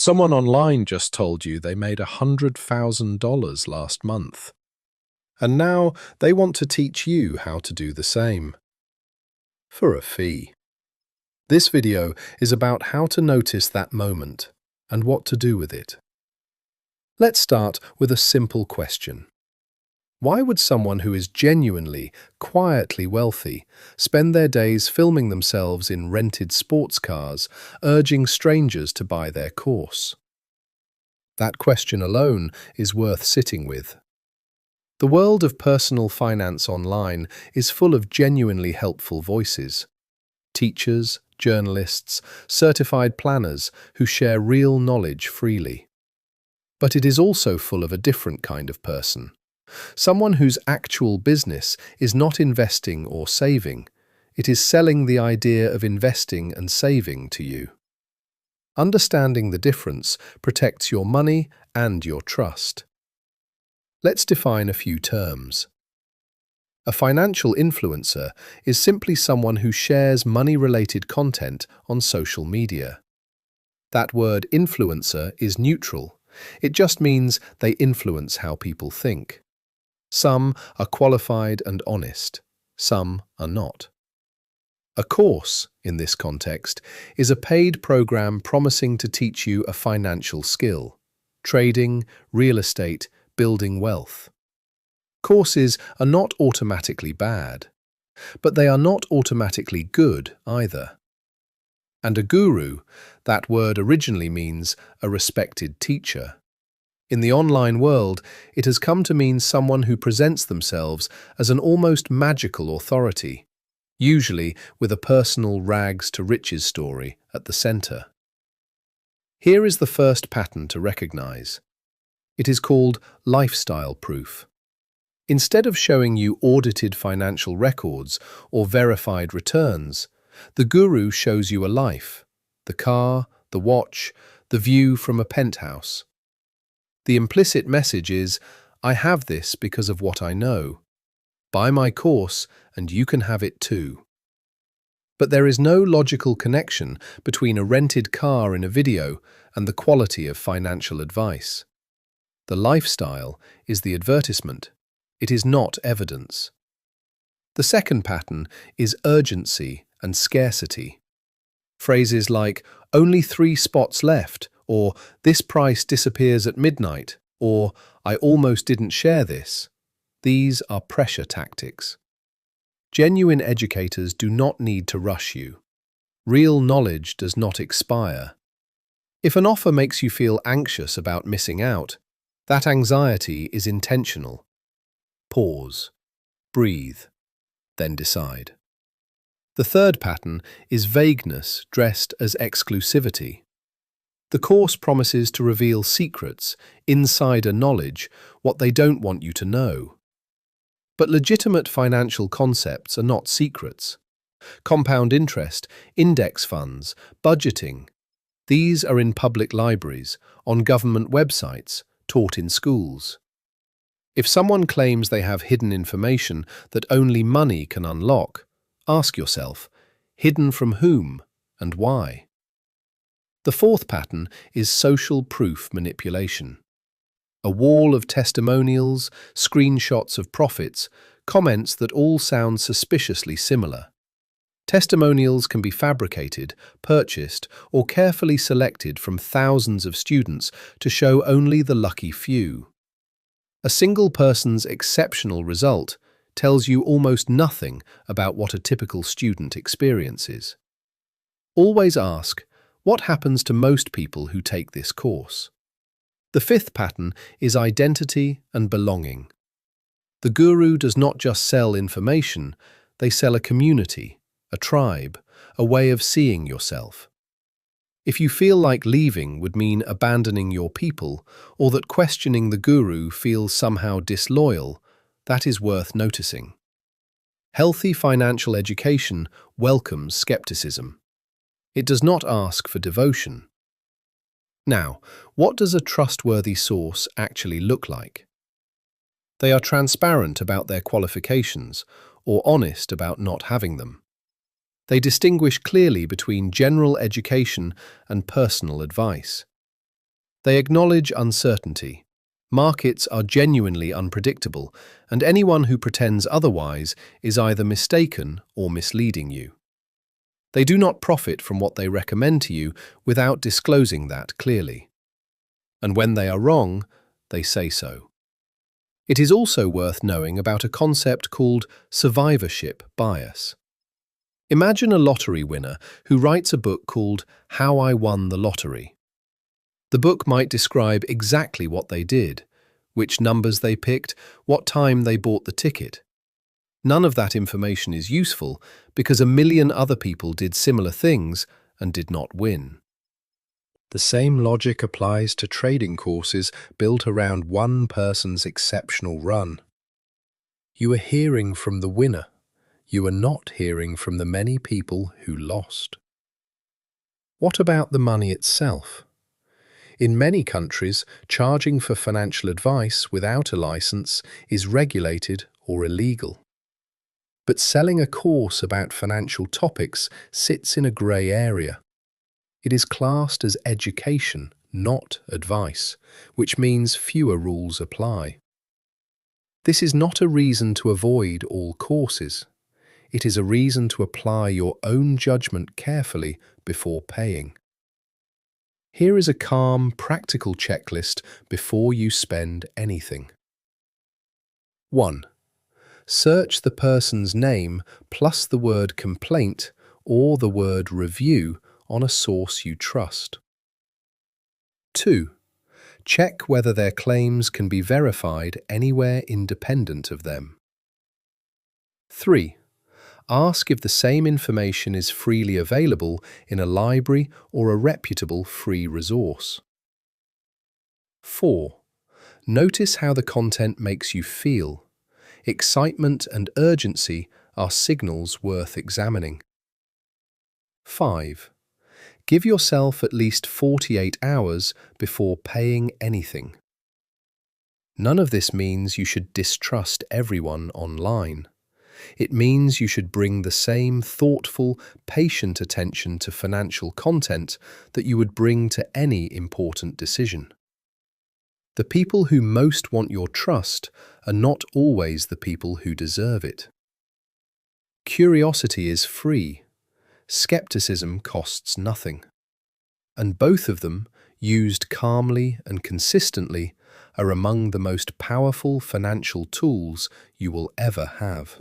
Someone online just told you they made $100,000 last month, and now they want to teach you how to do the same for a fee. This video is about how to notice that moment and what to do with it. Let's start with a simple question. Why would someone who is genuinely, quietly wealthy spend their days filming themselves in rented sports cars, urging strangers to buy their course? That question alone is worth sitting with. The world of personal finance online is full of genuinely helpful voices. Teachers, journalists, certified planners who share real knowledge freely. But it is also full of a different kind of person. Someone whose actual business is not investing or saving. It is selling the idea of investing and saving to you. Understanding the difference protects your money and your trust. Let's define a few terms. A financial influencer is simply someone who shares money-related content on social media. That word influencer is neutral. It just means they influence how people think. Some are qualified and honest, some are not. A course, in this context, is a paid program promising to teach you a financial skill: trading, real estate, building wealth. Courses are not automatically bad, but they are not automatically good either. And a guru, that word originally means a respected teacher. In the online world, it has come to mean someone who presents themselves as an almost magical authority, usually with a personal rags-to-riches story at the center. Here is the first pattern to recognize. It is called lifestyle proof. Instead of showing you audited financial records or verified returns, the guru shows you a life: the car, the watch, the view from a penthouse. The implicit message is, I have this because of what I know. Buy my course and you can have it too. But there is no logical connection between a rented car in a video and the quality of financial advice. The lifestyle is the advertisement. It is not evidence. The second pattern is urgency and scarcity. Phrases like, only 3 spots left, or this price disappears at midnight, or I almost didn't share this. These are pressure tactics. Genuine educators do not need to rush you. Real knowledge does not expire. If an offer makes you feel anxious about missing out, that anxiety is intentional. Pause, breathe, then decide. The third pattern is vagueness dressed as exclusivity. The course promises to reveal secrets, insider knowledge, what they don't want you to know. But legitimate financial concepts are not secrets. Compound interest, index funds, budgeting. These are in public libraries, on government websites, taught in schools. If someone claims they have hidden information that only money can unlock, ask yourself, hidden from whom and why? The fourth pattern is social proof manipulation. A wall of testimonials, screenshots of profits, comments that all sound suspiciously similar. Testimonials can be fabricated, purchased, or carefully selected from thousands of students to show only the lucky few. A single person's exceptional result tells you almost nothing about what a typical student experiences. Always ask, what happens to most people who take this course? The fifth pattern is identity and belonging. The guru does not just sell information, they sell a community, a tribe, a way of seeing yourself. If you feel like leaving would mean abandoning your people, or that questioning the guru feels somehow disloyal, that is worth noticing. Healthy financial education welcomes skepticism. It does not ask for devotion. Now, what does a trustworthy source actually look like? They are transparent about their qualifications, or honest about not having them. They distinguish clearly between general education and personal advice. They acknowledge uncertainty. Markets are genuinely unpredictable, and anyone who pretends otherwise is either mistaken or misleading you. They do not profit from what they recommend to you without disclosing that clearly. And when they are wrong, they say so. It is also worth knowing about a concept called survivorship bias. Imagine a lottery winner who writes a book called How I Won the Lottery. The book might describe exactly what they did, which numbers they picked, what time they bought the ticket. None of that information is useful because a million other people did similar things and did not win. The same logic applies to trading courses built around one person's exceptional run. You are hearing from the winner. You are not hearing from the many people who lost. What about the money itself? In many countries, charging for financial advice without a license is regulated or illegal. But selling a course about financial topics sits in a grey area. It is classed as education, not advice, which means fewer rules apply. This is not a reason to avoid all courses. It is a reason to apply your own judgment carefully before paying. Here is a calm, practical checklist before you spend anything. 1. Search the person's name plus the word complaint or the word review on a source you trust. 2. Check whether their claims can be verified anywhere independent of them. 3. Ask if the same information is freely available in a library or a reputable free resource. 4. Notice how the content makes you feel. Excitement and urgency are signals worth examining. 5. Give yourself at least 48 hours before paying anything. None of this means you should distrust everyone online. It means you should bring the same thoughtful, patient attention to financial content that you would bring to any important decision. The people who most want your trust are not always the people who deserve it. Curiosity is free. Skepticism costs nothing. And both of them, used calmly and consistently, are among the most powerful financial tools you will ever have.